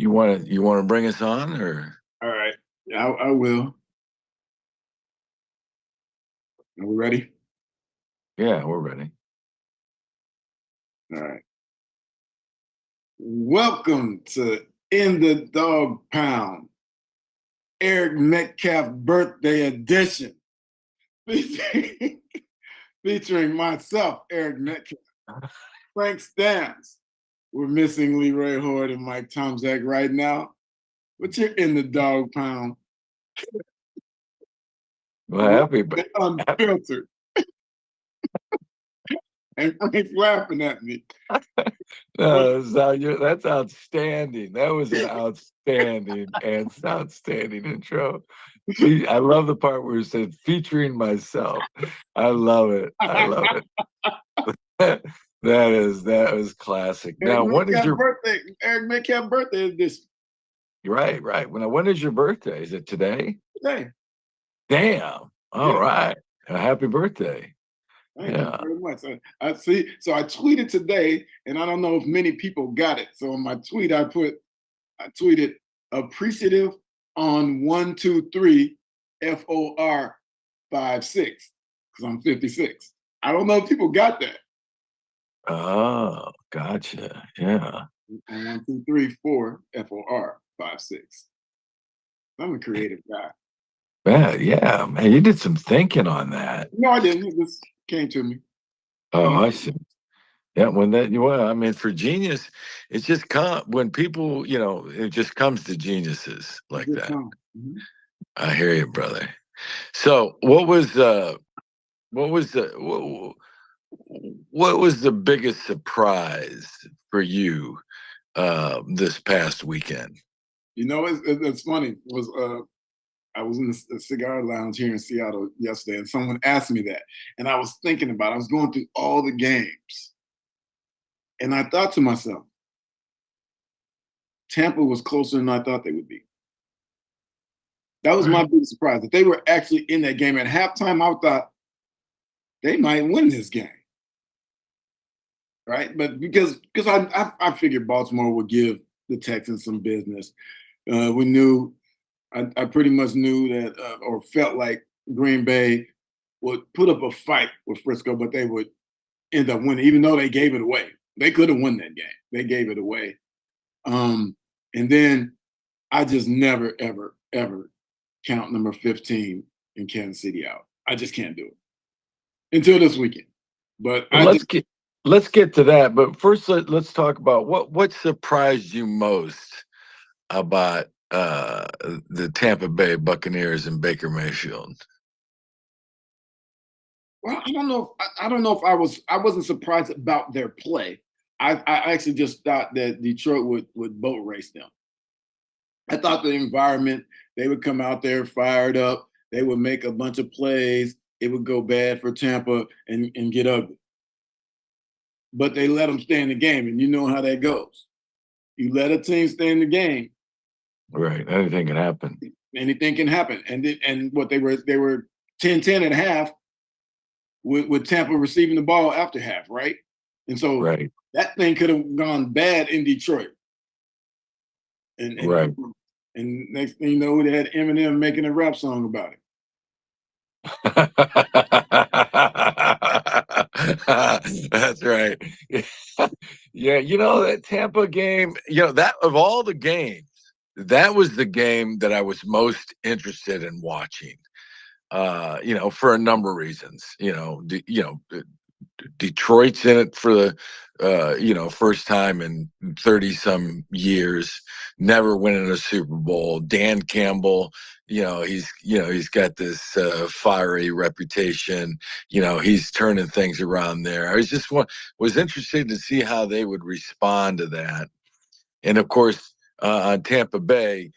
You want to bring us on or? All right. Yeah, I will. Are we ready? Yeah, we're ready. All right. Welcome to In the Dog Pound, Eric Metcalf birthday edition, featuring, featuring myself, Eric Metcalf, Frank Stans. We're missing Leroy Horde and Mike Tomzak right now, but you're in the Dog Pound, Well, unfiltered. And Frank's laughing at me. that's outstanding. That was an outstanding intro. I love the part where it said featuring myself. I love it. I love it. that was classic. Now, when is your birthday? Eric Metcalf birthday is this right? When is your birthday? Is it today? today. Damn. All right. Happy birthday. Thank you very much. I see. So I tweeted today, and I don't know if many people got it. So in my tweet, I tweeted appreciative on 123 FOR 56 because I'm 56. I don't know if people got that. Oh, gotcha. Yeah. On 1234 FOR 56. I'm a creative guy. Yeah, man, you did some thinking on that. No, I didn't. It just came to me. Oh, I see. Yeah, I mean, for genius, it's just when people, it just comes to geniuses like that. Mm-hmm. I hear you, brother. So, what was the biggest surprise for you this past weekend? It's funny. I was in a cigar lounge here in Seattle yesterday, and someone asked me that, and I was thinking about it. I was going through all the games, and I thought to myself, Tampa was closer than I thought they would be. That was my big surprise, that they were actually in that game. At halftime, I thought they might win this game. Right? But because I figured Baltimore would give the Texans some business. We knew, I pretty much knew that, or felt like Green Bay would put up a fight with Frisco, but they would end up winning, even though they gave it away. They could have won that game. They gave it away. And then I just never, ever, ever count number 15 in Kansas City out. I just can't do it until this weekend. But let's get to that. But first, let's talk about what surprised you most about the Tampa Bay Buccaneers and Baker Mayfield. Well, I don't know if I wasn't surprised about their play. I actually just thought that Detroit would boat race them. I thought the environment, they would come out there fired up, they would make a bunch of plays, it would go bad for Tampa and get ugly. But they let them stay in the game, and you know how that goes. You let a team stay in the game, right? Anything can happen. Anything can happen. And what they were 10-10 at half, with Tampa receiving the ball after half, right? And so that thing could have gone bad in Detroit. And next thing you know, they had Eminem making a rap song about it. That's right. Yeah, that Tampa game, that of all the games, that was the game that I was most interested in watching. For a number of reasons. Detroit's in it for the first time in 30 some years, never winning a Super Bowl. Dan Campbell, he's got this fiery reputation. He's turning things around there. I was interested to see how they would respond to that. And of course, on Tampa Bay,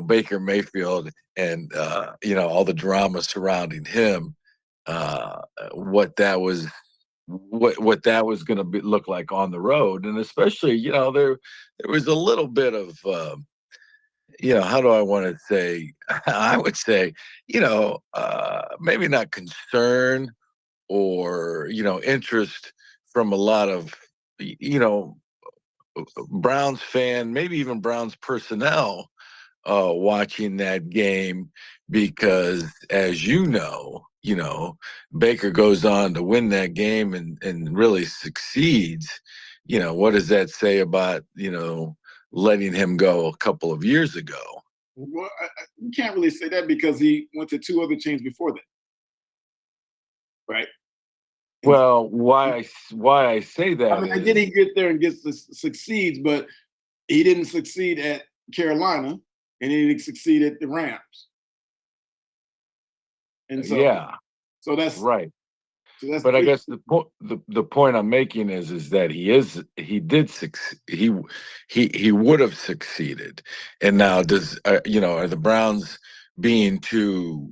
Baker Mayfield and all the drama surrounding him, what that was going to look like on the road. And especially, there was a little bit of how do I want to say, I would say, maybe not concern or interest from a lot of Browns fan, maybe even Browns personnel, watching that game because, as you know, Baker goes on to win that game and really succeeds. What does that say about, letting him go a couple of years ago? Well, you can't really say that because he went to two other teams before that, right? And Well, why I say I that mean, I get is, he get there and gets succeeds, but he didn't succeed at Carolina, and he didn't succeed at the Rams, and yeah, so that's right. so that's But I three. guess the point I'm making is that he did succeed. He would have succeeded. And now are the Browns being too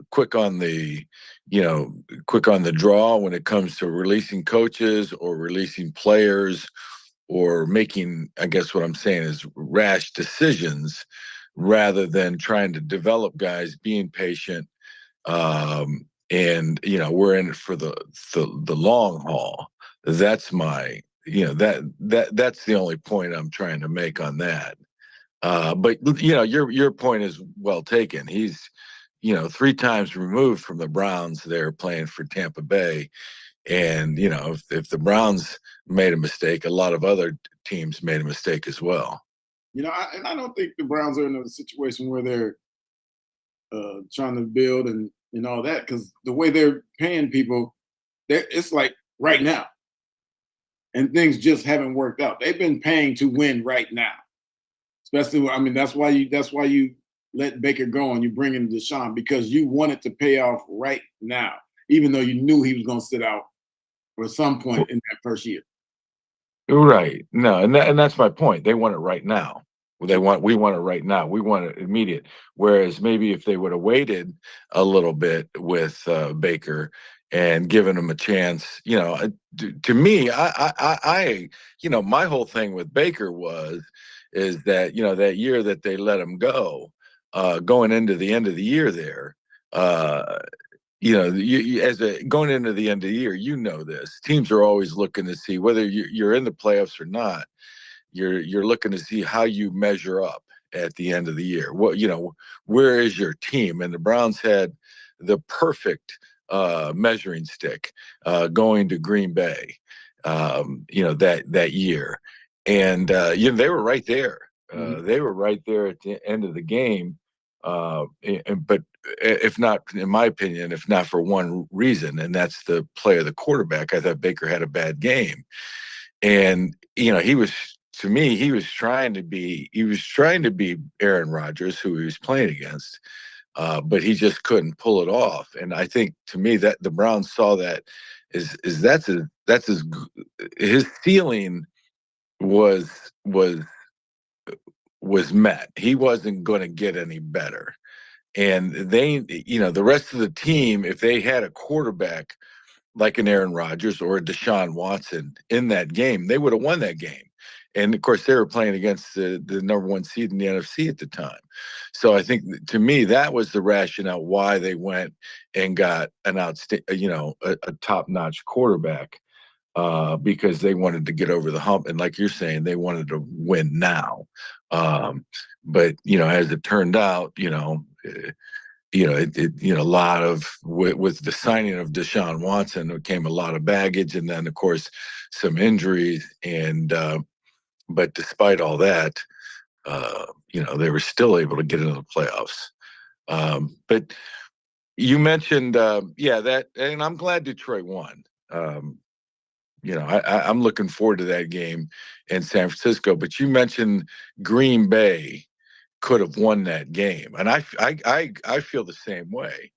quick on the you know quick on the draw when it comes to releasing coaches or releasing players or making, I guess what I'm saying is, rash decisions rather than trying to develop guys, being patient, and we're in it for the long haul. That's my that's the only point I'm trying to make on that. But your point is well taken. He's three times removed from the Browns there playing for Tampa Bay, and if the Browns made a mistake, a lot of other teams made a mistake as well. And I don't think the Browns are in a situation where they're trying to build and all that because the way they're paying people, it's like right now, and things just haven't worked out. They've been paying to win right now, especially. I mean, that's why you let Baker go and you bring in Deshaun because you wanted to pay off right now, even though you knew he was going to sit out for some point in that first year. Right. No, and that's my point. They want it right now. We want it right now. We want it immediate. Whereas maybe if they would have waited a little bit with Baker and given him a chance, to me, my whole thing with Baker is that that year that they let him go, going into the end of the year there. Uh, as going into the end of the year, this teams are always looking to see whether you're in the playoffs or not. You're looking to see how you measure up at the end of the year. Where is your team? And the Browns had the perfect measuring stick going to Green Bay, that year, and they were right there. Mhm. They were right there at the end of the game. But if not, in my opinion, if not for one reason, and that's the play of the quarterback. I thought Baker had a bad game, and he was, to me, he was trying to be Aaron Rodgers, who he was playing against, but he just couldn't pull it off. And I think, to me, that the Browns saw that is his ceiling was was was met. He wasn't going to get any better. And the rest of the team, if they had a quarterback like an Aaron Rodgers or a Deshaun Watson in that game, they would have won that game. And of course, they were playing against the number one seed in the NFC at the time. So I think, to me, that was the rationale why they went and got a top-notch quarterback, because they wanted to get over the hump. And like you're saying, they wanted to win now. Um, but as it turned out, a lot of with the signing of Deshaun Watson, there came a lot of baggage, and then of course some injuries. And but despite all that, they were still able to get into the playoffs. But you mentioned, that, and I'm glad Detroit won. I'm looking forward to that game in San Francisco. But you mentioned Green Bay could have won that game, and I feel the same way.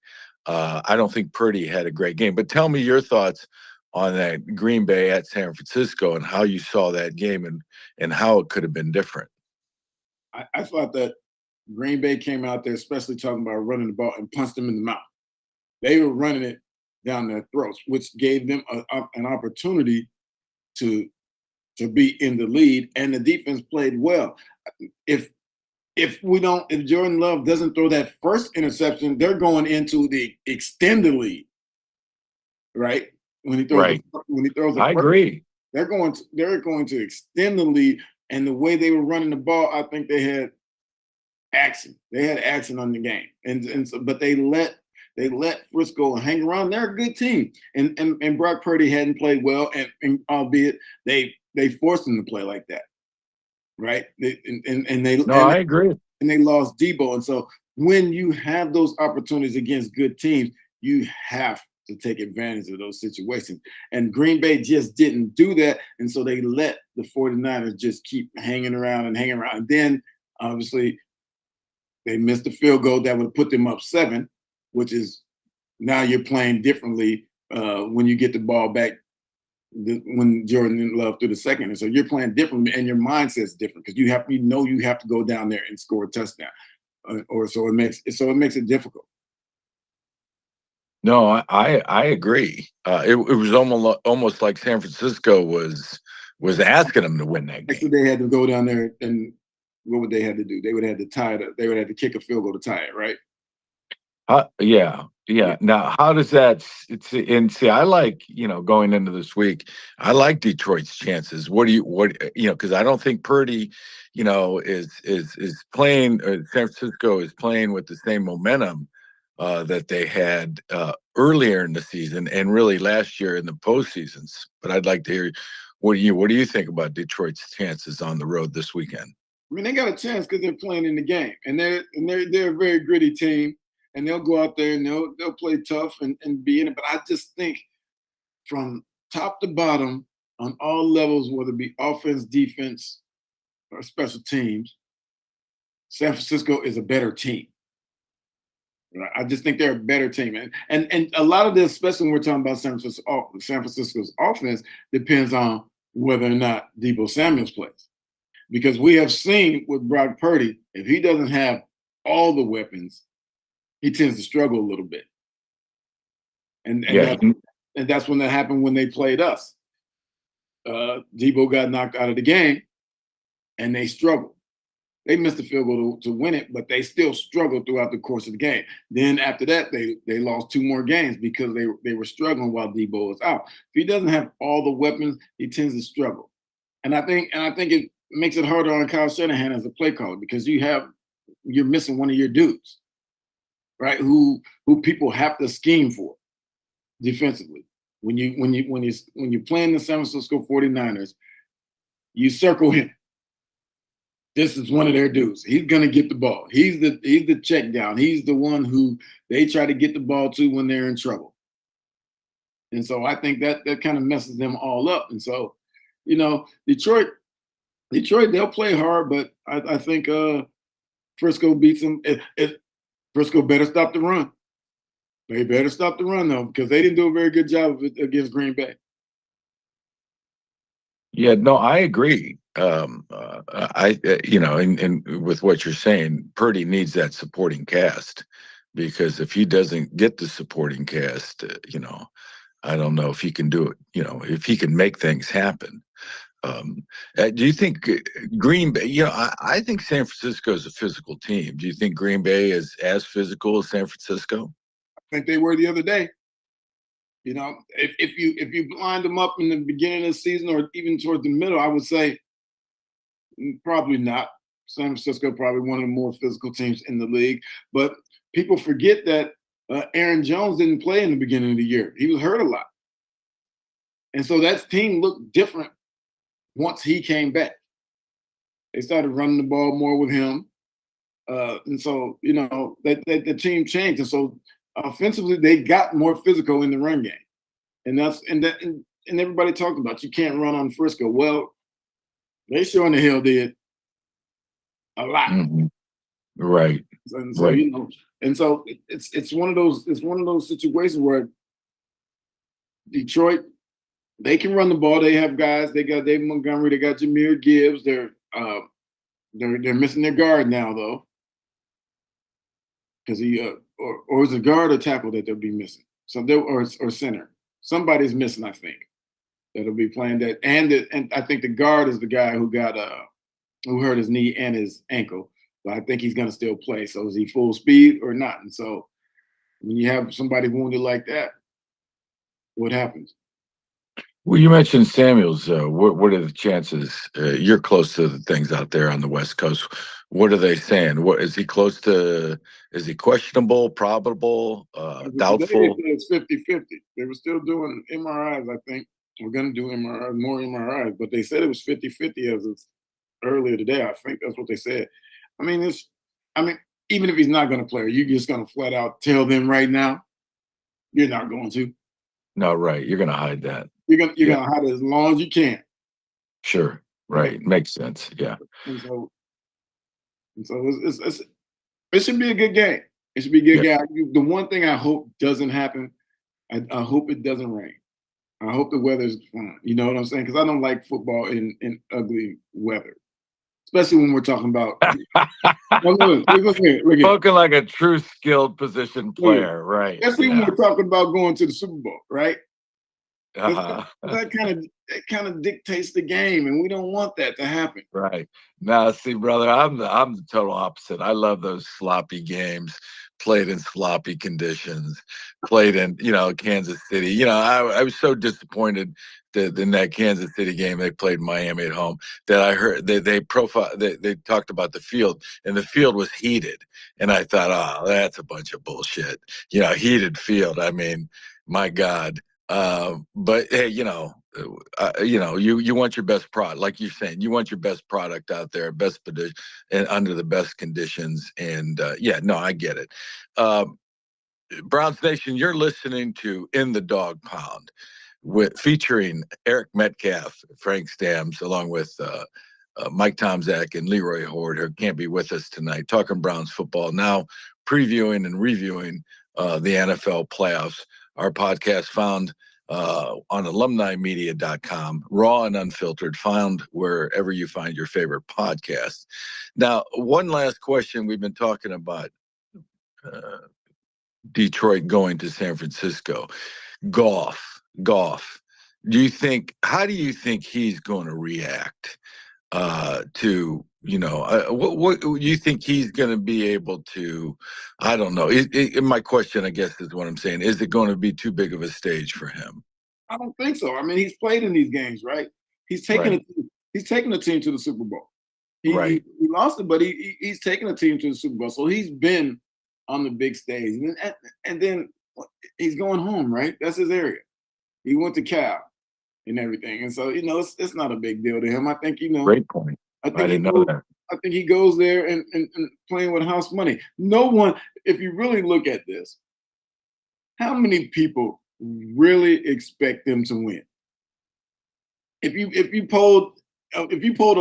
I don't think Purdy had a great game, but tell me your thoughts on that Green Bay at San Francisco and how you saw that game and how it could have been different. I thought that Green Bay came out there, especially talking about running the ball, and punched them in the mouth. They were running it down their throats, which gave them an opportunity to be in the lead, and the defense played well. If if Jordan Love doesn't throw that first interception, they're going into the extended lead, right? When he throws Right. the I first, agree. they're going to extend the lead. And the way they were running the ball, I think they had action. They had action on the game, and so, but they let Frisco hang around. They're a good team, and Brock Purdy hadn't played well, and albeit they forced him to play like that, right? And they No, I agree. and they lost Debo, and so when you have those opportunities against good teams, you have to take advantage of those situations. And Green Bay just didn't do that, and so they let the 49ers just keep hanging around and hanging around. And then obviously they missed the field goal that would put them up 7, which is now you're playing differently when you get the ball back when Jordan Love threw the second. And so you're playing differently and your mindset's different because you have to go down there and score a touchdown. Or so it makes it difficult. No, I agree. It was almost like San Francisco was asking them to win that Actually, game. they had to go down there and what would they have to do? They would have to tie it. They would have to kick a field goal to tie it, right? Yeah, Yeah. yeah. Now, how does that? And see, I like going into this week. I like Detroit's chances. Because I don't think Purdy, is playing. San Francisco is playing with the same momentum that they had earlier in the season and really last year in the postseasons. But I'd like to hear what do you think about Detroit's chances on the road this weekend? I mean, they got a chance because they're playing in the game, and they're a very gritty team, and they'll go out there and they'll play tough and be in it. But I just think from top to bottom on all levels, whether it be offense, defense, or special teams, San Francisco is a better team. Right? I just think they're a better team, and a lot of this, especially when we're talking about San Francisco's offense, depends on whether or not Debo Samuel's plays. Because we have seen with Brock Purdy, if he doesn't have all the weapons, he tends to struggle a little bit, and and Yeah, that and that's when that happened when they played us. Debo got knocked out of the game, and they struggled. They missed the field goal to win it, but they still struggled throughout the course of the game. Then after that, they lost 2 more games because they were struggling while Debo was out. If he doesn't have all the weapons, he tends to struggle. And I think it makes it harder on Kyle Shanahan as a play caller because you're missing one of your dudes, right? Who people have to scheme for defensively. When you're playing the San Francisco 49ers, you circle him. This is one of their dudes. He's gonna get the ball. He's the check down. He's the one who they try to get the ball to when they're in trouble. And so I think that kind of messes them all up. And so, Detroit, they'll play hard, but I think Frisco beats them. Frisco better stop the run. They better stop the run though, because they didn't do a very good job of it against Green Bay. yeah. No, I agree. And with what you're saying, Purdy needs that supporting cast because if he doesn't get the supporting cast, I don't know if he can do it. If he can make things happen. Do you think Green Bay? I think San Francisco is a physical team. Do you think Green Bay is as physical as San Francisco? I think they were the other day. If you lined them up in the beginning of the season or even towards the middle, I would say probably not. San Francisco probably one of the more physical teams in the league, but people forget that Aaron Jones didn't play in the beginning of the year. He was hurt a lot, and so that team looked different once he came back. They started running the ball more with him, and so that the team changed, and so offensively they got more physical in the run game, and everybody talked about you can't run on Frisco. Well, they sure in the hell did a lot. Hmm. Right, And so right. it's one of those situations where Detroit they can run the ball. They have guys. They got David Montgomery. They got Jameer Gibbs. They're missing their guard now though because he or is it guard or tackle that they'll be missing. So they or center. Somebody's missing. I think that'll be playing that. And I think the guard is the guy who hurt his knee and his ankle. But I think he's going to still play. So is he full speed or not? And so when you have somebody wounded like that, what happens? Well, you mentioned Samuels. What are the chances? You're close to the things out there on the West Coast. What are they saying? What is he close to? Is he questionable, probable, As of today, they doubtful? said it's 50-50. They were still doing MRIs, I think. We're going to do MRI, more MRIs, but they said it was 50-50 as of earlier today. I think that's what they said. I mean, I mean, even if he's not going to play, are you just going to flat out tell them right now you're not going to? No, right. You're going to hide that. You're Yeah, gonna hide it as long as you can, sure. right? Right. Makes sense. Yeah. And so, it should be a good game. It should be a good Yeah. game. The one thing I hope doesn't happen, I hope it doesn't rain. I hope the weather's fine. You know what I'm saying? Because I don't like football in ugly weather, especially when we're talking about. Well, look here, Spoken like a true skilled position look here. player. Right. Especially when Yeah. we're talking about going to the Super Bowl, right? Because Uh-huh. that kind of dictates the game, and we don't want that to happen. Right. Now, see, brother, I'm the total opposite. I love those sloppy games, played in sloppy conditions, played in, Kansas City. I was so disappointed that in that Kansas City game they played Miami at home that I heard they talked about the field, and the field was heated. And I thought, oh, that's a bunch of bullshit. Heated field. I mean, my God. But hey, you want your best product, like you're saying, you want your best product out there, best position, and under the best conditions. And yeah, no, I get it. Um, Browns Nation, you're listening to In the Dog Pound, featuring Eric Metcalf, Frank Stams, along with Mike Tomzak and Leroy Horde, who can't be with us tonight, talking Browns football now, previewing and reviewing the NFL playoffs. Our podcast found on alumnimedia.com, raw and unfiltered, found wherever you find your favorite podcast. Now, one last question. We've been talking about uh, Detroit going to San Francisco. Goff. How do you think he's going to react to, what do you think he's going to be able to, I don't know. My question, I guess, is what I'm saying. Is it going to be too big of a stage for him? I don't think so. I mean, he's played in these games, right? He's taken Right. a he's taken a team to the Super Bowl. Right. He lost it, but he's taken a team to the Super Bowl. So he's been on the big stage, and then he's going home, right? That's his area. He went to Cal and everything, and so it's not a big deal to him. I think Great point. I I think he didn't know goes. that. I think he goes there and playing with house money. No one, if you really look at this, how many people really expect them to win? If you polled a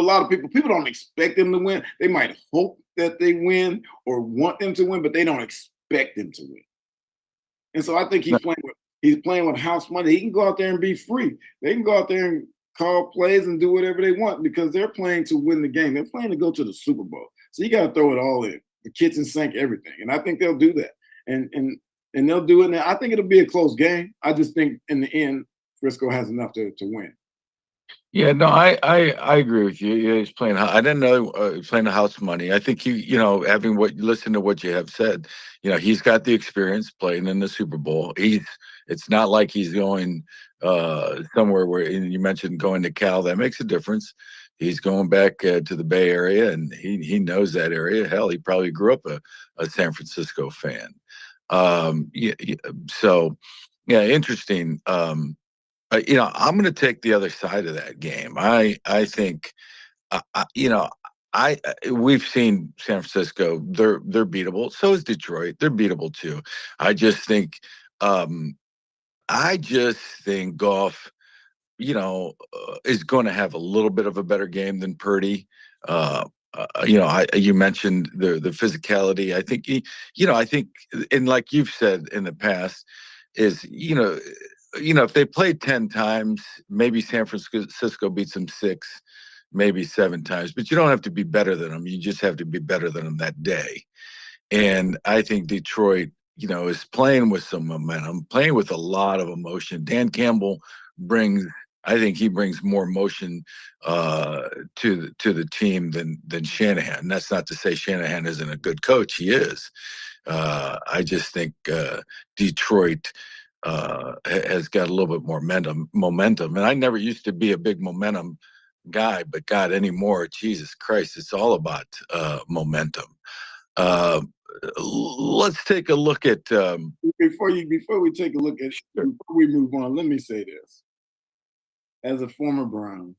lot of people don't expect them to win. They might hope that they win or want them to win, but they don't expect them to win. And so I think No, he's playing with house money. He can go out there and be free. They can go out there and call plays and do whatever they want because they're playing to win the game. They're playing to go to the Super Bowl. So you got to throw it all in, the kitchen sink, everything. And I think they'll do that. And they'll do it. Now I think it'll be a close game. I just think in the end, Frisco has enough to win. Yeah, no, I agree with you. Yeah, he's playing. I didn't know he's playing the house money. I think having listen to what you have said. He's got the experience playing in the Super Bowl. It's not like he's going somewhere where, and you mentioned going to Cal. That makes a difference. He's going back to the Bay Area, and he knows that area. Hell, he probably grew up a San Francisco fan. So yeah, interesting. I'm going to take the other side of that game. I think, you know, we've seen San Francisco. They're beatable. So is Detroit. They're beatable too. I just think, um, I just think Goff, is going to have a little bit of a better game than Purdy. You mentioned the physicality. I think I think, and like you've said in the past, is if they played 10 times, maybe San Francisco beats them six, maybe seven times. But you don't have to be better than them. You just have to be better than them that day. And I think Detroit, is playing with some momentum, playing with a lot of emotion. Dan Campbell brings, I think he brings more emotion to the team than Shanahan. And that's not to say Shanahan isn't a good coach. He is. I just think Detroit. has got a little bit more momentum. And I never used to be a big momentum guy, but God, anymore, Jesus Christ, it's all about momentum. Uh, let's take a look at. Before we take a look at, before we move on, let me say this. As a former Brown,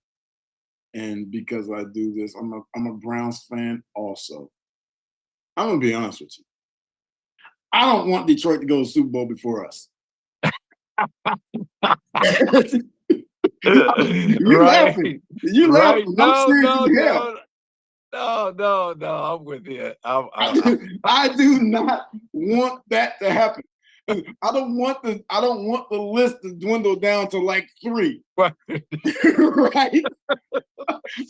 and because I do this, I'm a Browns fan also. I'm gonna be honest with you. I don't want Detroit to go to the Super Bowl before us. You Right, laughing? You right. laughing? I'm No, serious no, as hell. no, no, no, no. I'm with you. I do not want that to happen. I don't want the list to dwindle down to like 3. Right. Right?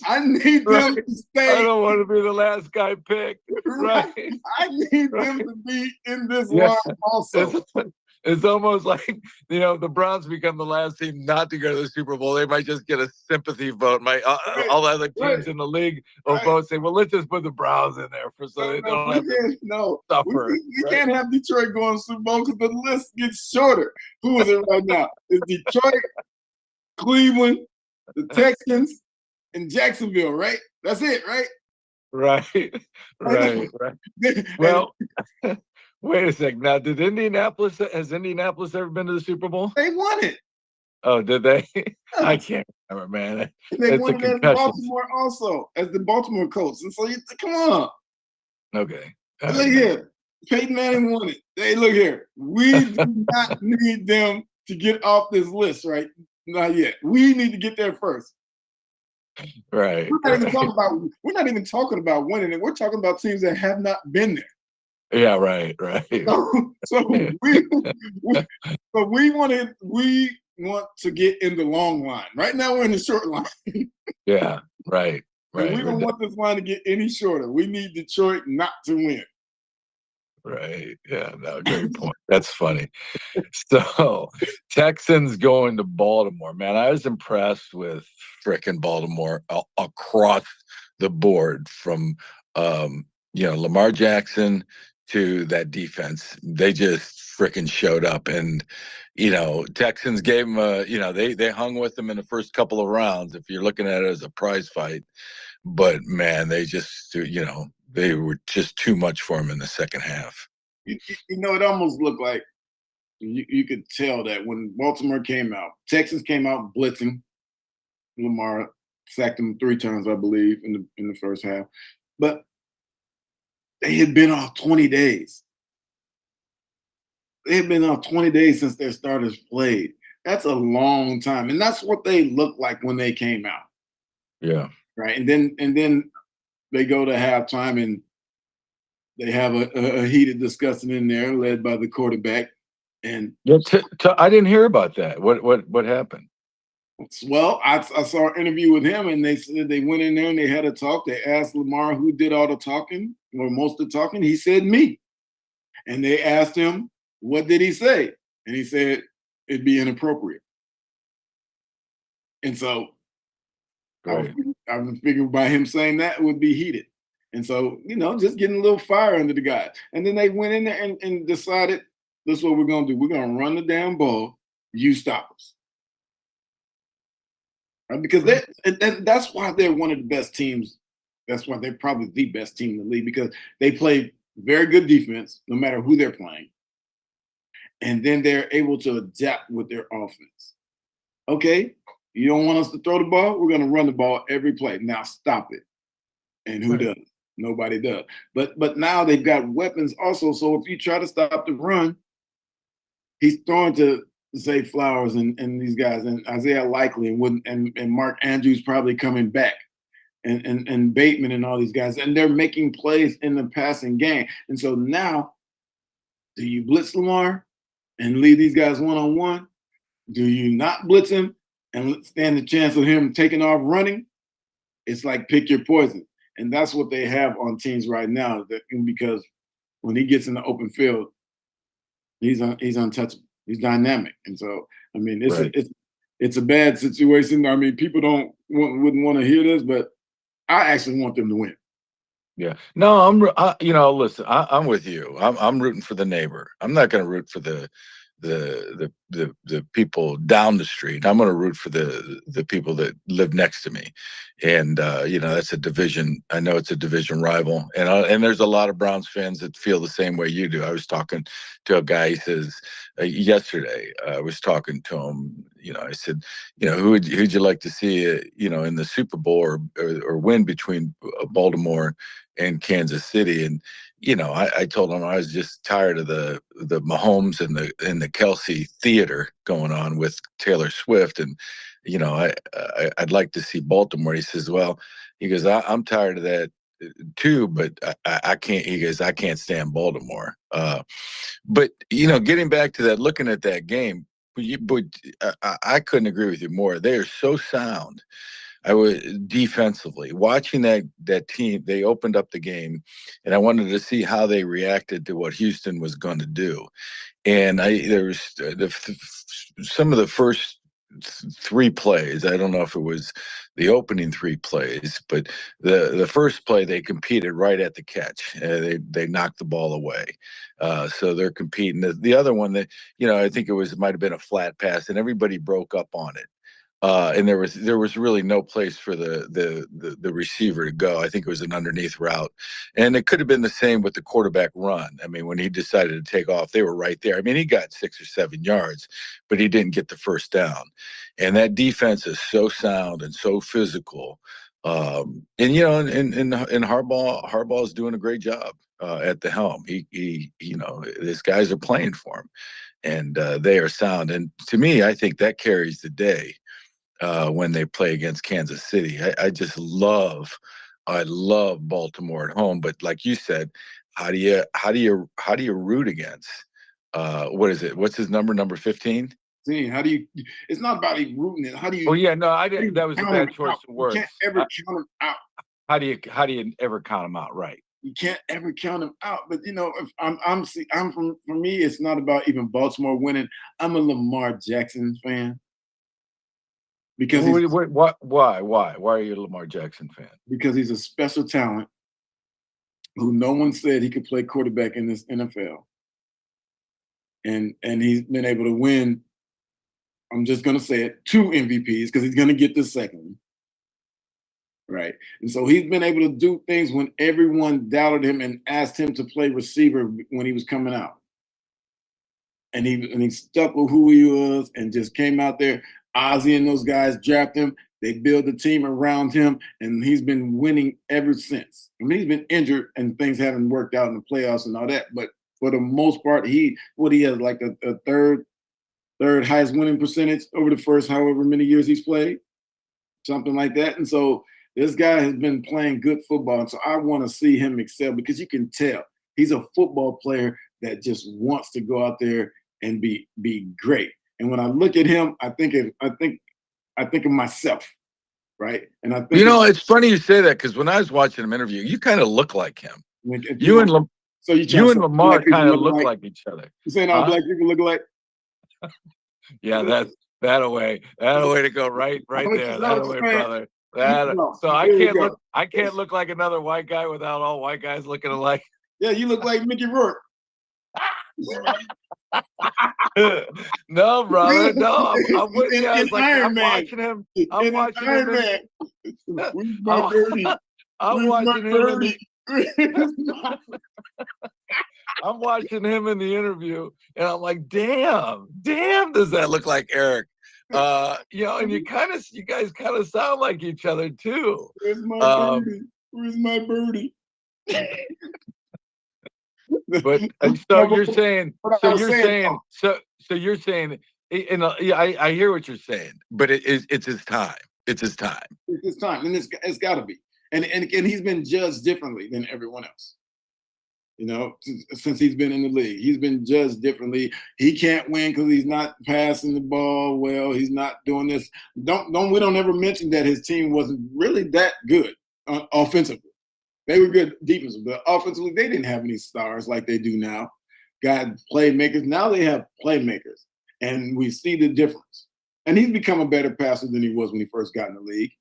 I need Right. them to I stay. don't want to be the last guy picked. Right. I need Right. them to be in this Yeah. line also. It's almost like, the Browns become the last team not to go to the Super Bowl. They might just get a sympathy vote. All the other teams in the league will vote, say, well, let's just put the Browns in there so they don't have to suffer. We can't have Detroit going to Super Bowl because the list gets shorter. Who is it right now? It's Detroit, Cleveland, the Texans, and Jacksonville, right? That's it, right? Right. Well, wait a second. Now, has Indianapolis ever been to the Super Bowl? They won it. Oh, did they? I can't remember, man. They won it as Baltimore also, as the Baltimore Colts. And so, come on. Okay. Look here. Peyton Manning won it. Hey, look here. We do not need them to get off this list, right? Not yet. We need to get there first. Right. We're not even talking about winning it. We're talking about teams that have not been there. Yeah, right. So we want to get in the long line. Right now we're in the short line. Yeah, right. And we don't want this line to get any shorter. We need Detroit not to win. Right. Yeah, no, great point. That's funny. So, Texans going to Baltimore. Man, I was impressed with frickin' Baltimore across the board from Lamar Jackson to that defense. They just frickin' showed up, and Texans gave them they hung with them in the first couple of rounds if you're looking at it as a prize fight. But man, they just they were just too much for him in the second half. It almost looked like you could tell that when Baltimore came out, Texas came out blitzing. Lamar sacked him 3 times, I believe, in the first half. But they had been off 20 days. They had been off 20 days since their starters played. That's a long time. And that's what they looked like when they came out. Yeah. Right. And then they go to halftime and they have a heated discussion in there led by the quarterback. And I didn't hear about that. What happened? Well, I saw an interview with him, and they said they went in there and they had a talk. They asked Lamar who did all the talking or most of the talking. He said me. And they asked him, what did he say? And he said it'd be inappropriate. And so right. I was figuring by him saying that it would be heated. And so, just getting a little fire under the guy. And then they went in there and decided, this is what we're going to do. We're going to run the damn ball. You stop us. Right? Because that's why they're one of the best teams. That's why they're probably the best team in the league, because they play very good defense no matter who they're playing. And then they're able to adapt with their offense. Okay, you don't want us to throw the ball? We're going to run the ball every play. Now stop it. And who does? Nobody does. But now they've got weapons also. So if you try to stop the run, he's throwing to Zay Flowers and these guys, and Isaiah Likely and Mark Andrews probably coming back, and Bateman and all these guys, and they're making plays in the passing game. And so now, do you blitz Lamar and leave these guys one-on-one? Do you not blitz him and stand the chance of him taking off running? It's like pick your poison. And that's what they have on teams right now, because when he gets in the open field, he's untouchable. He's dynamic. And so, I mean, it's a bad situation. I mean, people wouldn't want to hear this, but I actually want them to win. Yeah. No, listen, I'm with you. I'm rooting for the neighbor. I'm not going to root for the the people down the street. I'm going to root for the people that live next to me, and that's a division. I know it's a division rival, and there's a lot of Browns fans that feel the same way you do. I was talking to a guy. He says yesterday. I was talking to him. I said, who'd you like to see, in the Super Bowl or win between Baltimore and Kansas City? And I told him I was just tired of the Mahomes and the Kelsey theater going on with Taylor Swift, and I'd like to see Baltimore. He says, well, he goes, I'm tired of that too, but I can't. He goes, I can't stand Baltimore. But getting back to that, looking at that game, but I couldn't agree with you more. They are so sound. I was defensively watching that team. They opened up the game, and I wanted to see how they reacted to what Houston was going to do. And there was some of the first three plays. I don't know if it was the opening three plays, but the first play they competed right at the catch. They knocked the ball away, so they're competing. The other one that I think it might have been a flat pass, and everybody broke up on it. And there was really no place for the receiver to go. I think it was an underneath route, and it could have been the same with the quarterback run. I mean, when he decided to take off, they were right there. I mean, he got 6 or 7 yards, but he didn't get the first down. And that defense is so sound and so physical. And Harbaugh is doing a great job at the helm. He his guys are playing for him, and they are sound. And to me, I think that carries the day. When they play against Kansas City. I love Baltimore at home, but like you said, how do you root against what is it? What's his number? Number 15? See, how do you? It's not about even rooting it. How do you? Oh yeah, no, I didn't. That was a bad choice of words. You can't ever count them out. How do you ever count them out? Right. You can't ever count them out. But if I'm for me, it's not about even Baltimore winning. I'm a Lamar Jackson fan. Because why are you a Lamar Jackson fan? Because he's a special talent who no one said he could play quarterback in this NFL, and he's been able to win. I'm just going to say it, 2 MVPs because he's going to get the second one, right? And so he's been able to do things when everyone doubted him and asked him to play receiver when he was coming out, and he stuck with who he was and just came out there. Ozzie and those guys draft him. They build a team around him, and he's been winning ever since. I mean, he's been injured and things haven't worked out in the playoffs and all that. But for the most part, he has like a third highest winning percentage over the first however many years he's played, something like that. And so this guy has been playing good football, and so I want to see him excel because you can tell he's a football player that just wants to go out there and be great. And when I look at him, I think of myself, right? And I think it's funny you say that because when I was watching him interview, you kind of look like him. You and Lamar kind of look like each other. You saying all black people look alike? Yeah, that'll way to go right there. That'll way, brother. So I can't look like another white guy without all white guys looking alike. Yeah, you look like Mickey Rourke. No, brother. No, I'm with you. I'm watching him. I'm watching him. I'm watching him. I'm watching him in the interview, and I'm like, damn, does that look like Eric? And you guys kind of sound like each other too. Where's my birdie? Where's my birdie? But so you're saying, and I hear what you're saying, but it's his time. It's his time. It's his time, and it's got to be. And he's been judged differently than everyone else. Since he's been in the league, he's been judged differently. He can't win because he's not passing the ball well. He's not doing this. We don't ever mention that his team wasn't really that good offensively. They were good defensively, but offensively they didn't have any stars like they do now. Got playmakers. Now they have playmakers, and we see the difference. And he's become a better passer than he was when he first got in the league.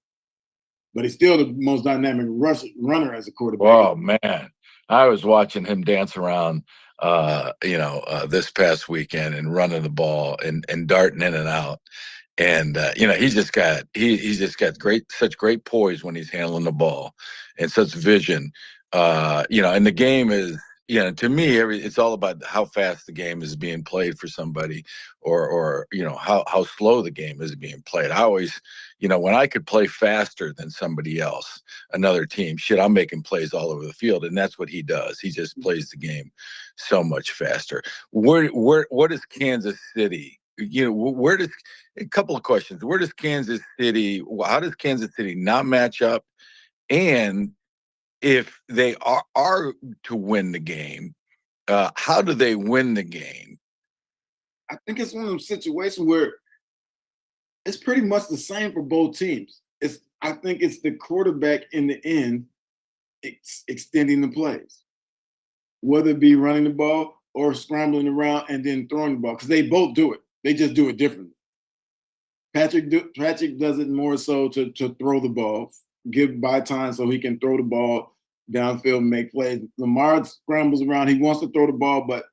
But he's still the most dynamic runner as a quarterback. Oh man. I was watching him dance around this past weekend and running the ball and darting in and out. And he's just got such great poise when he's handling the ball, and such vision. And the game is, to me, it's all about how fast the game is being played for somebody, or how slow the game is being played. I always, when I could play faster than somebody else, another team, shit, I'm making plays all over the field, and that's what he does. He just plays the game so much faster. What is Kansas City? Where does a couple of questions? Where does Kansas City? How does Kansas City not match up? And if they are to win the game, how do they win the game? I think it's one of those situations where it's pretty much the same for both teams. I think it's the quarterback in the end extending the plays, whether it be running the ball or scrambling around and then throwing the ball, because they both do it. They just do it differently. Patrick does it more so to throw the ball, give by time so he can throw the ball downfield and make plays. Lamar scrambles around. He wants to throw the ball, but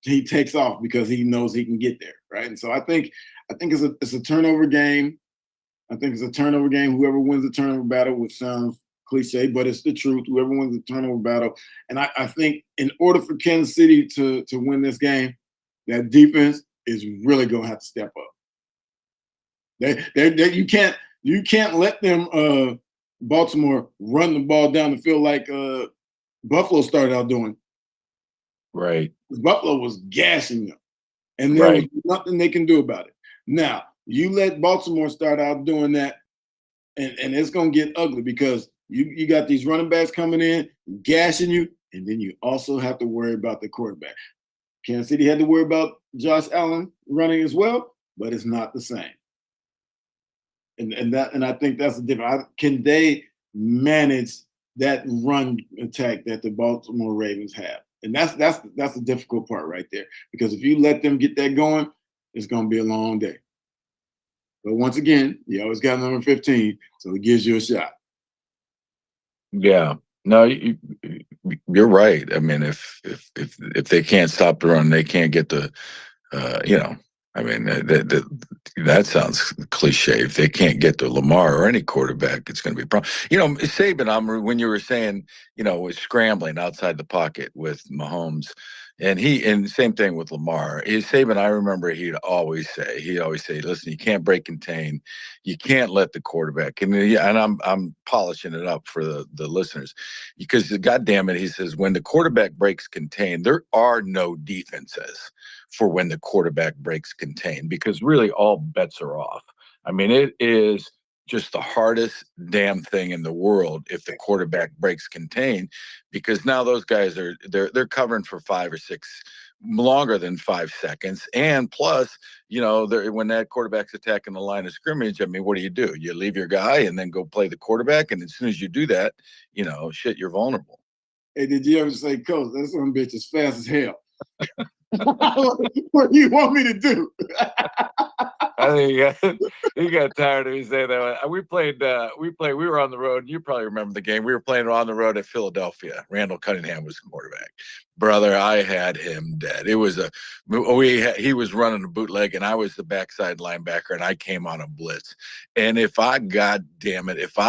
he takes off because he knows he can get there, right? And so I think it's a turnover game. I think it's a turnover game. Whoever wins the turnover battle, which sounds cliche, but it's the truth. Whoever wins the turnover battle, and I think in order for Kansas City to win this game, that defense is really going to have to step up. You can't let them Baltimore run the ball down the field like Buffalo started out doing. Right. Buffalo was gashing them, and there was nothing they can do about it. Now you let Baltimore start out doing that, and it's going to get ugly because you got these running backs coming in, gashing you, and then you also have to worry about the quarterback. Kansas City had to worry about Josh Allen running as well, but it's not the same. And I think that's the difference. Can they manage that run attack that the Baltimore Ravens have? And that's the difficult part right there. Because if you let them get that going, it's going to be a long day. But once again, you always got number 15, so it gives you a shot. Yeah. No, you're right. I mean, if they can't stop the run, they can't get the, I mean, that sounds cliche. If they can't get to Lamar or any quarterback, it's going to be a problem. Saban, when you were saying, was scrambling outside the pocket with Mahomes, and same thing with Lamar. Saban, I remember he'd always say, listen, you can't break contain, you can't let the quarterback. And I'm polishing it up for the listeners, because God damn it, he says, when the quarterback breaks contain, there are no defenses for when the quarterback breaks contain, because really all bets are off. I mean, it is just the hardest damn thing in the world if the quarterback breaks contain, because now those guys they're covering for 5 or 6 longer than 5 seconds, and plus, when that quarterback's attacking the line of scrimmage, I mean, what do? You leave your guy and then go play the quarterback, and as soon as you do that, shit, you're vulnerable. Hey, did you ever say, Coach, that son of a bitch is fast as hell? What do you want me to do? I think he got tired of me saying that. We were on the road. You probably remember the game. We were playing on the road at Philadelphia. Randall Cunningham was the quarterback. Brother, I had him dead. He was running a bootleg, and I was the backside linebacker, and I came on a blitz. And if I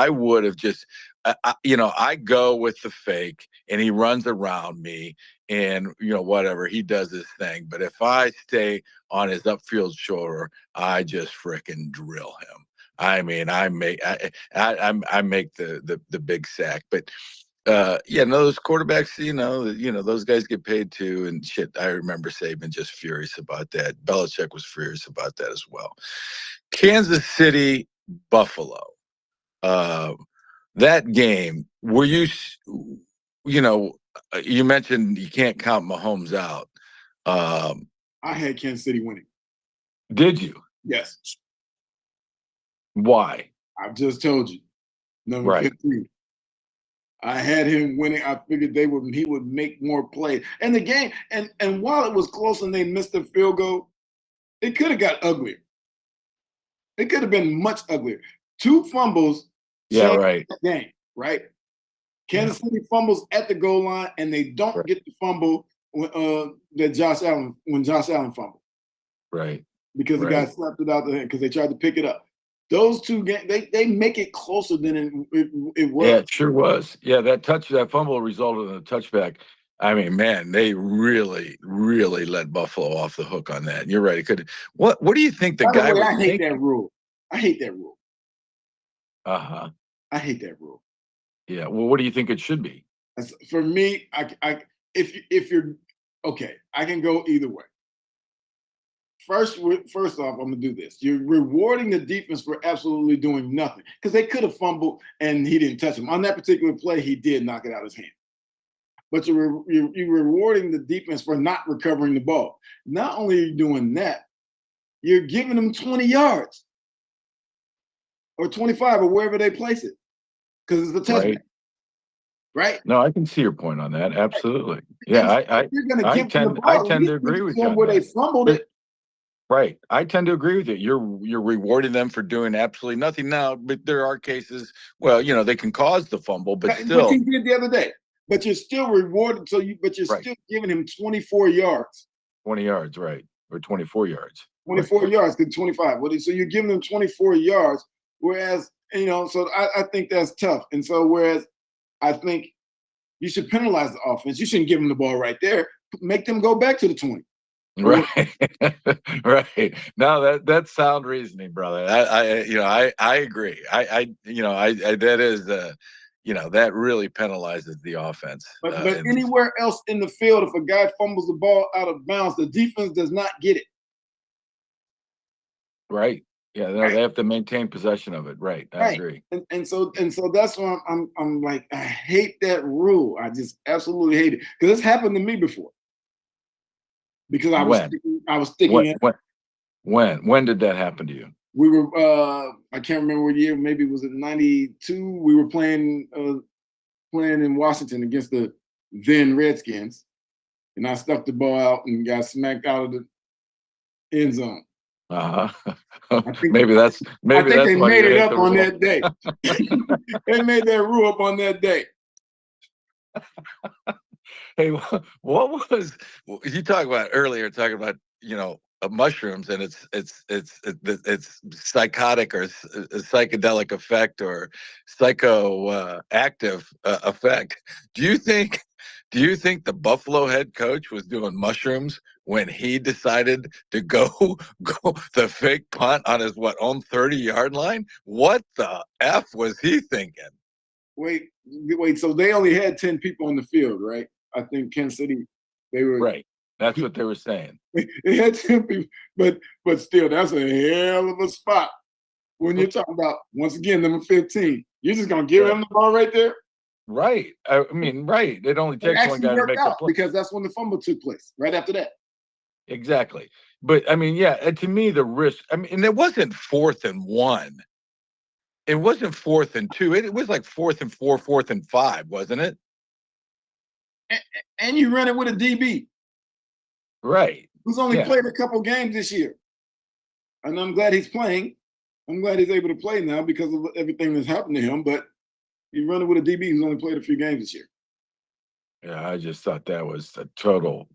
would have just, I go with the fake, and he runs around me, and whatever, he does his thing. But if I stay on his upfield shoulder, I just fricking drill him. I mean, I make the big sack. But those quarterbacks, those guys get paid too, and shit. I remember Saban just furious about that. Belichick was furious about that as well. Kansas City, Buffalo. That game, were you mentioned you can't count Mahomes out. I had Kansas City winning. Did you? Yes. Why? I've just told you. Number 15. I had him winning. I figured he would make more plays. And the game, and while it was close and they missed the field goal, it could have got uglier. It could have been much uglier. 2 fumbles. Yeah, right. The game, right? Kansas City fumbles at the goal line, and they don't get the fumble that Josh Allen fumbled Right. because the guy Right. slapped it out the hand because they tried to pick it up. Those two games, they make it closer than it Yeah, was. it sure was. Yeah, that fumble resulted in a touchback. I mean, man, they really, really let Buffalo off the hook on that. You're right. It could. What do you think the By the guy way, was I hate that thinking? rule. I hate that rule. Uh-huh. I hate that rule. Yeah. Well, what do you think it should be? For me, if you're okay, I can go either way. First off, I'm gonna do this. You're rewarding the defense for absolutely doing nothing because they could have fumbled and he didn't touch him on that particular play. He did knock it out of his hand, but you're rewarding the defense for not recovering the ball. Not only are you doing that, you're giving them 20 yards or 25 or wherever they place it because it's a touchback, Right. right? No, I can see your point on that. Absolutely. Yeah, And so if you're gonna give them the I ball, at tend to least give agree it with to you them on where they that. fumbled But it. right. I tend to agree with you. You're rewarding them for doing absolutely nothing now, but there are cases, well, they can cause the fumble, but Which still, he did the other day. But you're still rewarded. But you're right, still giving him 24 yards, 20 yards, right, or 24 yards. Right. 24 yards, 25. So you're giving him 24 yards. Whereas, so I think that's tough. And so, whereas I think you should penalize the offense, you shouldn't give them the ball right there. Make them go back to the 20. Right. Right. No, that's sound reasoning, brother. I agree. That is, that really penalizes the offense. But anywhere else in the field, if a guy fumbles the ball out of bounds, the defense does not get it. Right. Yeah, no, Right. they have to maintain possession of it. Right. I Right. agree. And so that's why I'm like, I hate that rule. I just absolutely hate it. Because it's happened to me before. Because When? I was sticking What it. when did that happen to you? We were I can't remember what year, maybe it was in 92. We were playing in Washington against the then Redskins. And I stuck the ball out and got smacked out of the end zone. Uh-huh. I think maybe that's I think they why made you it hate up the on rule. that day. They made that rule up on that day. Hey, what was you talking about earlier? Talking about mushrooms and it's psychotic or a psychedelic effect or psychoactive effect. Do you think? Do you think the Buffalo head coach was doing mushrooms when he decided to go go the fake punt on his own 30-yard line? What the f was he thinking? Wait. So they only had 10 people on the field, right? I think Kansas City, they were Right. That's what they were saying. they had 10 people, but still, that's a hell of a spot when you're talking about once again number 15. You're just gonna give Right. him the ball right there. Right. I mean, right. It only It takes one actually guy to worked make the out play. because that's when the fumble took place. Right after that. Exactly. But I mean, yeah, to me, the risk, I mean, and it wasn't 4th and 1. It wasn't 4th and 2. It was like 4th and 4, 4th and 5, wasn't it? And you run it with a DB Right. who's only Yeah. played a couple games this year. And I'm glad he's playing. I'm glad he's able to play now because of everything that's happened to him. But you run it with a DB who's only played a few games this year. Yeah. I just thought that was a total,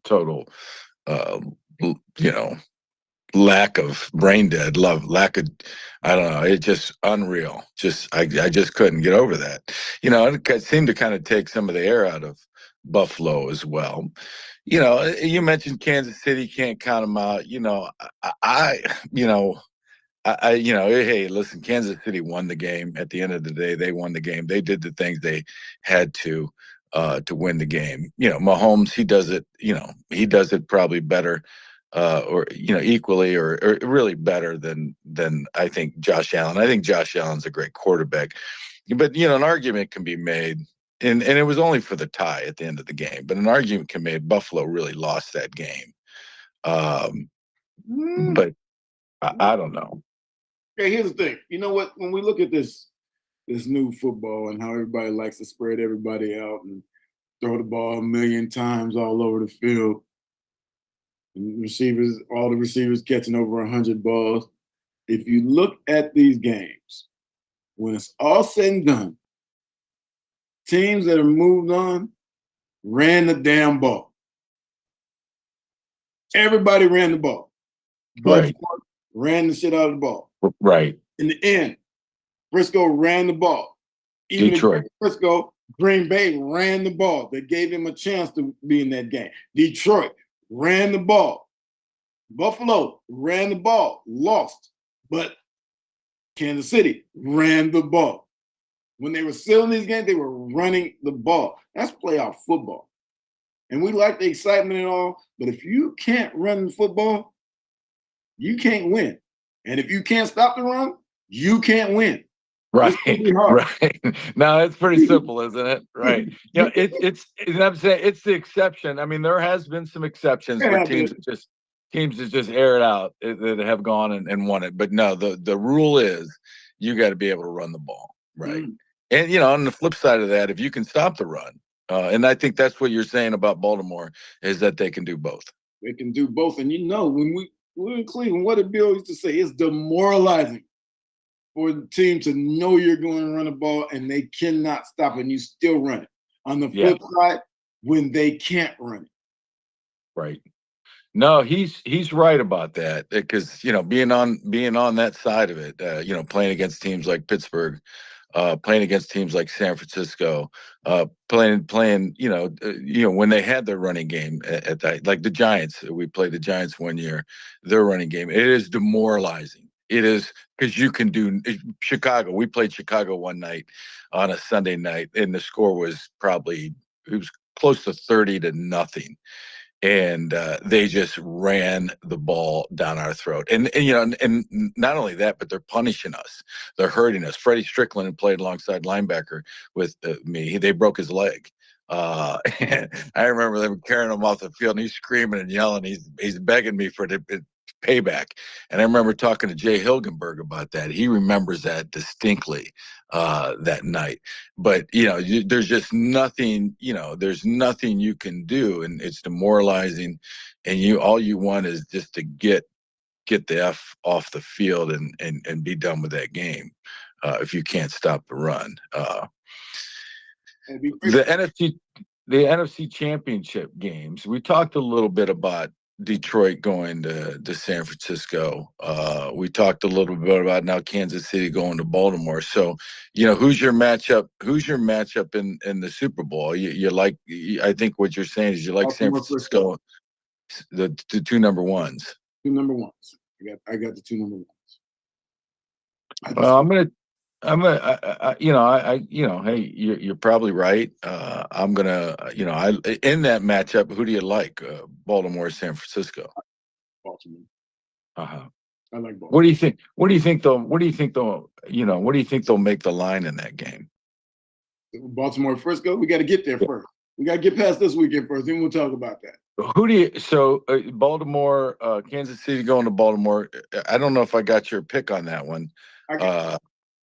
uh, you know, lack of brain dead love, lack of, I don't know, it just unreal. I just couldn't get over that. It seemed to kind of take some of the air out of Buffalo as well. You mentioned Kansas City, can't count them out. You know, hey, listen, Kansas City won the game. At the end of the day, they won the game. They did the things they had to win the game. Mahomes, he does it probably better, or equally or really better than I think Josh Allen. I think Josh Allen's a great quarterback, but an argument can be made, and it was only for the tie at the end of the game. But an argument can be made. Buffalo really lost that game, but I don't know. Okay, here's the thing. You know what? When we look at this new football and how everybody likes to spread everybody out and throw the ball a million times all over the field, and all the receivers catching over 100 balls. If you look at these games, when it's all said and done, teams that have moved on ran the damn ball. Everybody ran the ball. Right. Baltimore ran the shit out of the ball. Right. In the end, Frisco ran the ball. Even Detroit. against Frisco, Green Bay ran the ball. They gave him a chance to be in that game. Detroit ran the ball. Buffalo ran the ball, lost. But Kansas City ran the ball. When they were still in these games, they were running the ball. That's playoff football. And we like the excitement and all, but if you can't run the football, you can't win. And if you can't stop the run, you can't win. Right, right. No, it's pretty simple, isn't it? Right. You know, it's. I'm saying it's the exception. I mean, there has been some exceptions where teams that just air it out that have gone and won it. But no, the rule is you got to be able to run the ball, right? And you know, on the flip side of that, if you can stop the run, and I think that's what you're saying about Baltimore is that they can do both. They can do both, and you know, when we're in Cleveland, what did Bill used to say? It's demoralizing for the team to know you're going to run a ball and they cannot stop it and you still run it. On the flip side, when they can't run it. Right. No, he's right about that because you know being on that side of it, you know, playing against teams like Pittsburgh, playing against teams like San Francisco, playing you know when they had their running game at that, like the Giants, we played the Giants one year, their running game, it is demoralizing. It is because you can do Chicago. We played Chicago one night on a Sunday night, and the score was probably it was close to 30-0. And they just ran the ball down our throat. And you know, and not only that, but they're punishing us. They're hurting us. Freddie Strickland, who played alongside linebacker with me, they broke his leg. And I remember them carrying him off the field, and he's screaming and yelling. He's begging me for the payback. And I remember talking to Jay Hilgenberg about that. He remembers that distinctly that night. But you know, there's just nothing. You know, there's nothing you can do, and it's demoralizing. And all you want is just to get the F off the field and be done with that game. If you can't stop the run, the NFC Championship games. We talked a little bit about Detroit going to San Francisco. We talked a little bit about now Kansas City going to Baltimore. So, you know, who's your matchup? Who's your matchup in the Super Bowl? You like? I think what you're saying is you like San Francisco, the two number ones. Two number ones. I got the two number ones. Well, you know, hey, you're probably right. I'm gonna, you know, in that matchup, who do you like? Baltimore, San Francisco. Baltimore. Uh-huh. I like Baltimore. What do you think? What do you think they'll? You know, what do you think they'll make the line in that game? Baltimore, Frisco. We got to get there first. We got to get past this weekend first. Then we'll talk about that. Who do you? So Baltimore, Kansas City going to Baltimore. I don't know if I got your pick on that one.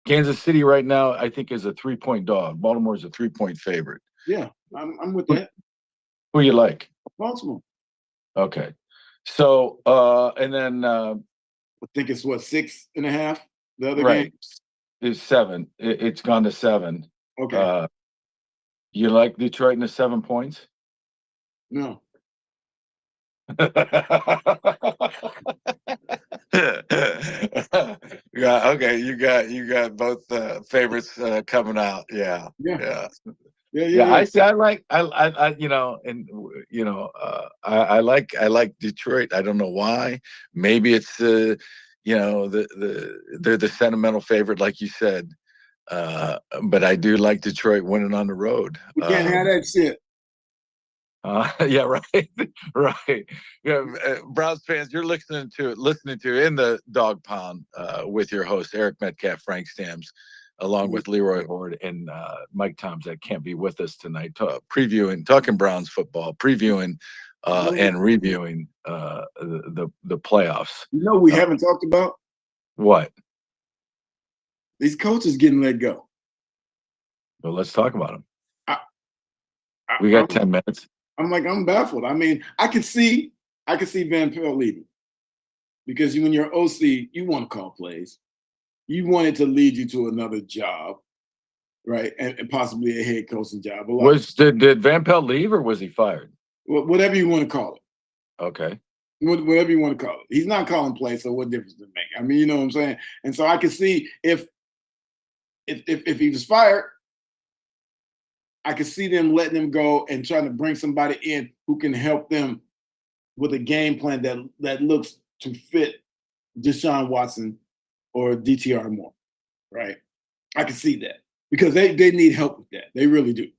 Kansas City right now, I think, is a 3-point dog. Baltimore is a 3-point favorite. Yeah, I'm with that. Who you like? Baltimore. Okay. So, and then I think it's what, 6.5. The other right. game Is 7. It's gone to 7. Okay. You like Detroit in the 7 points? No. Yeah. Okay. You got both favorites coming out. Yeah. Yeah. I see. I you know, and you know, I like Detroit. I don't know why. Maybe it's you know, they're the sentimental favorite, like you said. But I do like Detroit winning on the road. We can't have that shit. Yeah, right, right. Yeah, Browns fans, you're listening to In the Dog Pound with your host Eric Metcalf, Frank Stams, along with Leroy Horde and Mike Toms that can't be with us tonight, talking Browns football, previewing and reviewing the playoffs. You know, we haven't talked about what? These coaches getting let go. Well, let's talk about them. We got 10 minutes. I'm baffled. I mean, I could see Van Pelt leaving because when you're OC, you want to call plays. You want it to lead you to another job, right? And possibly a head coaching job. Did Van Pelt leave or was he fired? Whatever you want to call it. Okay. whatever you want to call it. He's not calling plays, so what difference does it make? I mean, you know what I'm saying? And so I can see if he was fired, I could see them letting him go and trying to bring somebody in who can help them with a game plan that looks to fit Deshaun Watson or DTR Moore, right? I can see that because they need help with that. They really do.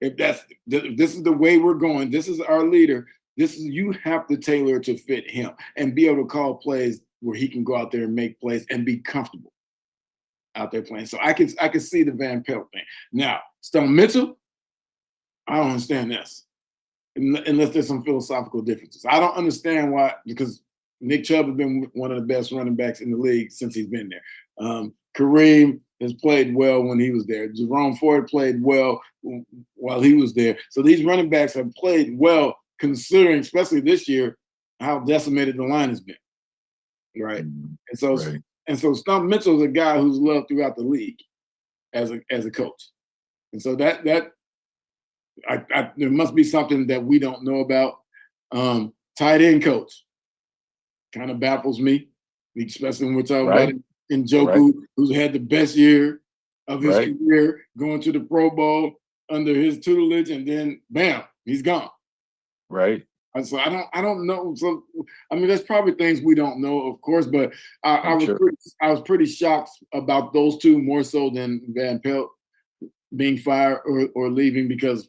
If this is the way we're going, this is our leader. You have to tailor to fit him and be able to call plays where he can go out there and make plays and be comfortable out there playing. So I can see the Van Pelt thing. Now, Stone Mitchell, I don't understand this unless there's some philosophical differences. I don't understand why, because Nick Chubb has been one of the best running backs in the league since he's been there. Kareem has played well when he was there. Jerome Ford played well while he was there. So these running backs have played well, considering, especially this year, how decimated the line has been. Right. And so Right. and so Stump Mitchell is a guy who's loved throughout the league as a coach. And so that there must be something that we don't know about. Tight end coach kind of baffles me, especially when we're talking about it in Njoku, who's had the best year of his career, going to the Pro Bowl under his tutelage, and then bam, he's gone. Right. And so I don't know. So I mean, there's probably things we don't know, of course, but I was pretty shocked about those two more so than Van Pelt being fired or leaving, because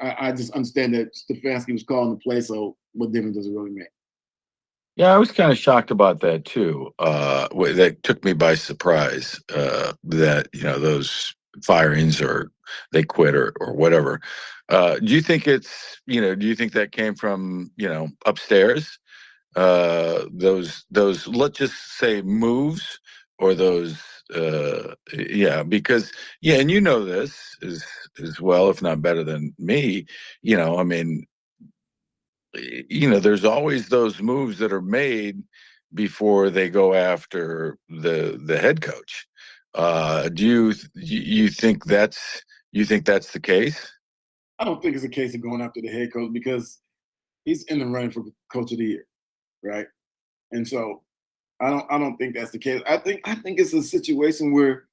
I just understand that Stefanski was calling the play. So what difference does it really make? Yeah, I was kind of shocked about that too. That took me by surprise. That those firings or they quit or whatever. Do you think it's Do you think that came from upstairs? Those let's just say moves or those. Yeah, because and this as well, if not better than me. I mean, there's always those moves that are made before they go after the head coach. Do you think that's the case? I don't think it's a case of going after the head coach, because he's in the running for coach of the year, right? And so I don't think that's the case. I think it's a situation where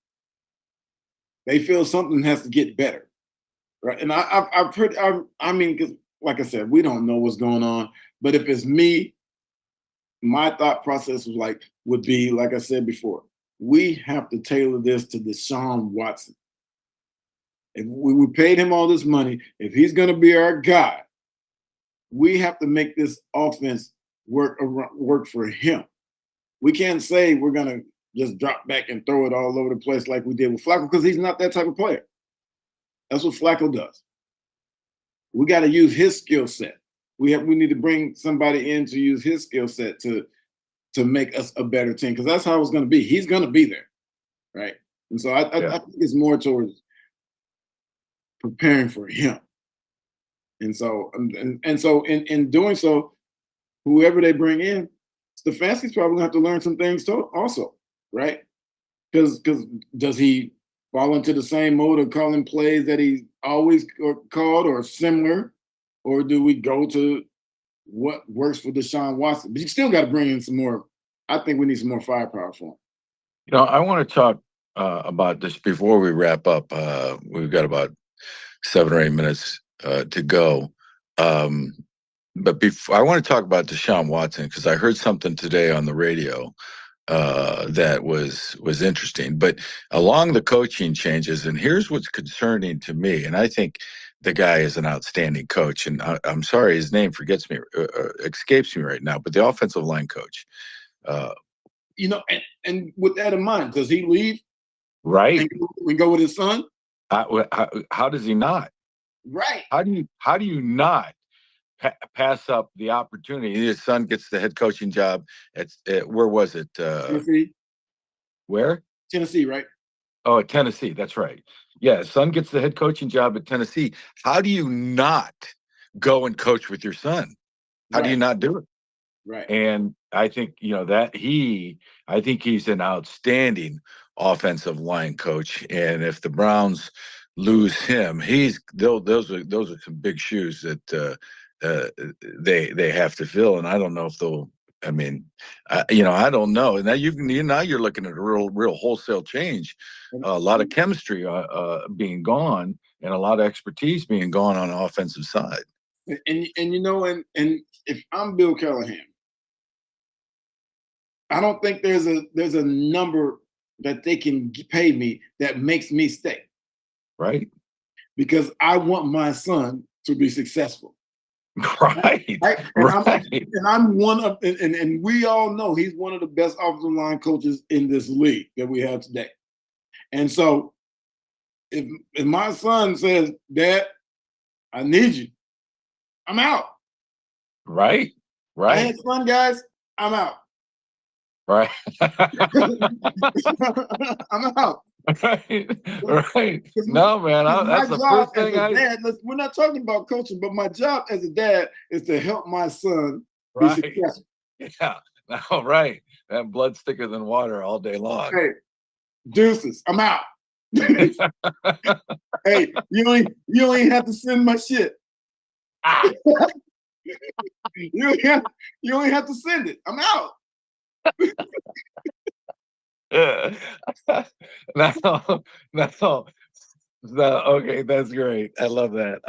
they feel something has to get better, right? And I mean, because like I said, we don't know what's going on. But if it's me, my thought process would be like I said before, we have to tailor this to Deshaun Watson. If we paid him all this money, if he's going to be our guy, we have to make this offense work for him. We can't say we're going to just drop back and throw it all over the place like we did with Flacco, because he's not that type of player. That's what Flacco does. We got to use his skill set. We need to bring somebody in to use his skill set to make us a better team, because that's how it's going to be. He's going to be there, right? And so I think it's more towards preparing for him. And so in doing so, whoever they bring in, Stefanski's probably going to have to learn some things too, also, right? Because does he fall into the same mode of calling plays that he always called or similar, or do we go to what works for Deshaun Watson? But you still got to bring in some more. I think we need some more firepower for him. I want to talk about this before we wrap up. We've got about 7 or 8 minutes to go. But I want to talk about Deshaun Watson, because I heard something today on the radio that was interesting. But along the coaching changes, and here's what's concerning to me, and I think the guy is an outstanding coach, and I'm sorry his name escapes me right now, but the offensive line coach. And with that in mind, does he leave? Right. And go with his son? How does he not? Right. How do you not pass up the opportunity? His son gets the head coaching job at where was it? Tennessee. Where? Tennessee, right? Oh, at Tennessee. That's right. Yeah, his son gets the head coaching job at Tennessee. How do you not go and coach with your son? How do you not do it? Right. And I think I think he's an outstanding offensive line coach. And if the Browns lose him, those are some big shoes that they have to fill, and I don't know if they'll. I mean, I don't know. Now you're looking at a real wholesale change, a lot of chemistry being gone, and a lot of expertise being gone on the offensive side. And if I'm Bill Callahan, I don't think there's a number that they can pay me that makes me stay. Right. Because I want my son to be successful. Right. Right. Right. I'm one of, and we all know he's one of the best offensive line coaches in this league that we have today. And so if my son says, Dad, I need you, I'm out. Right. Right. I had fun, guys. I'm out. Right. I'm out. Right. Right. No, man. That's the first thing dad, we're not talking about coaching, but my job as a dad is to help my son be successful. Yeah. No, right. That blood's thicker than water all day long. Hey, deuces. I'm out. Hey, you ain't have to send my shit. you ain't have to send it. I'm out. No, okay, that's great. I love that.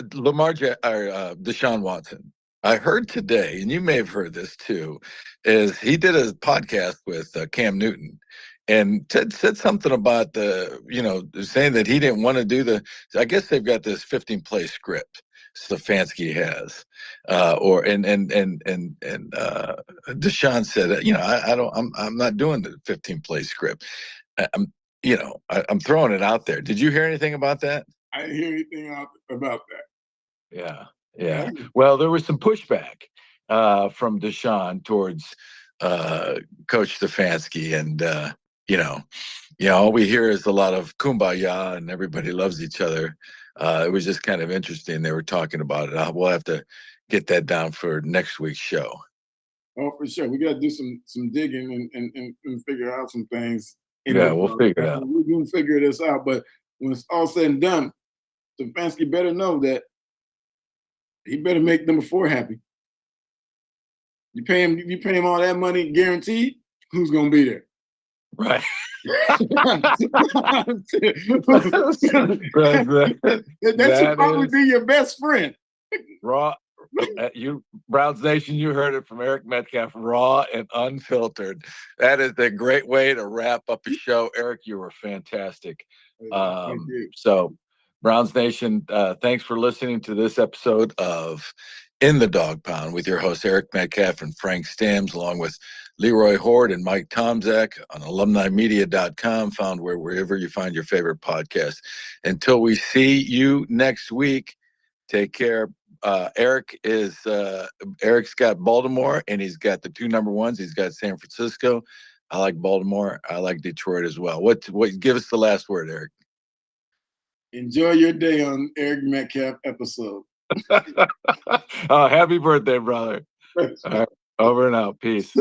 Deshaun Watson. I heard today, and you may have heard this too, is he did a podcast with Cam Newton, and said something about saying that he didn't want to do I guess they've got this 15-play script Stefanski has, Deshaun said, I'm not doing the 15-play script. I'm throwing it out there. Did you hear anything about that? I didn't hear anything about that. Yeah. Yeah. Well, there was some pushback from Deshaun towards Coach Stefanski, and all we hear is a lot of kumbaya and everybody loves each other. It was just kind of interesting. They were talking about it. We'll have to get that down for next week's show. Oh, for sure. We got to do some digging and figure out some things. We'll figure it out. We're going to figure this out. But when it's all said and done, Stefanski better know that he better make number 4 happy. You pay him all that money guaranteed, who's going to be there? Right. that should probably be your best friend. Raw. You Browns Nation, you heard it from Eric Metcalf, raw and unfiltered. That is a great way to wrap up a show. Eric, you were fantastic. So Browns Nation, thanks for listening to this episode of In the Dog Pound with your hosts Eric Metcalf and Frank Stams, along with Leroy Horde and Mike Tomzak on alumnimedia.com, found wherever you find your favorite podcast. Until we see you next week, take care. Eric's got Baltimore, and he's got the 2 number 1s. He's got San Francisco. I like Baltimore. I like Detroit as well. What give us the last word, Eric? Enjoy your day on Eric Metcalf episode. Oh, happy birthday, brother. All right, over and out. Peace.